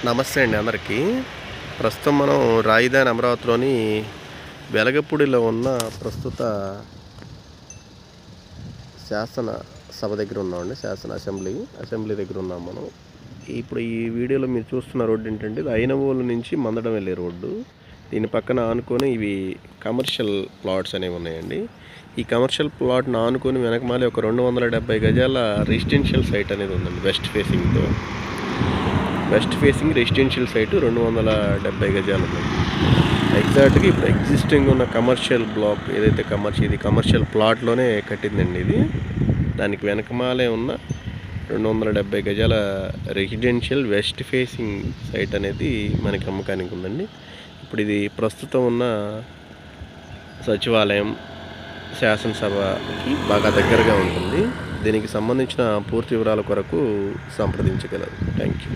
నమస్తే అండి అందరికీ. ప్రస్తుతం మనం రాజధాని అమరావతిలోని వెలగపూడిలో ఉన్న ప్రస్తుత శాసన సభ దగ్గర ఉన్నామండి. అసెంబ్లీ దగ్గర ఉన్నాం మనం. ఇప్పుడు ఈ వీడియోలో మీరు చూస్తున్న రోడ్డు ఏంటంటే ఇది ఐనవోలు నుంచి మందడం వెళ్ళే రోడ్డు. దీని పక్కన ఆనుకొని ఇవి కమర్షియల్ ప్లాట్స్ అనేవి ఉన్నాయండి. ఈ కమర్షియల్ ప్లాట్ను ఆనుకొని వెనకమాలి ఒక 270 గజాల రెసిడెన్షియల్ సైట్ అనేది ఉందండి. వెస్ట్ ఫేసింగ్ రెసిడెన్షియల్ సైటు 270 గజాలు ఉంది. ఎగ్జాక్ట్గా ఇప్పుడు ఎగ్జిస్టింగ్ ఉన్న కమర్షియల్ బ్లాక్ ఏదైతే కమర్షియల్ ప్లాట్లోనే కట్టిందండి ఇది. దానికి వెనకమాలే ఉన్న 270 గజాల రెసిడెన్షియల్ వెస్ట్ ఫేసింగ్ సైట్ అనేది మనకి అమ్మకానికి ఉందండి. ఇప్పుడు ఇది ప్రస్తుతం ఉన్న సచివాలయం, శాసనసభకి బాగా దగ్గరగా ఉంటుంది. దీనికి సంబంధించిన పూర్తి వివరాల కొరకు సంప్రదించగలరు. Thank you.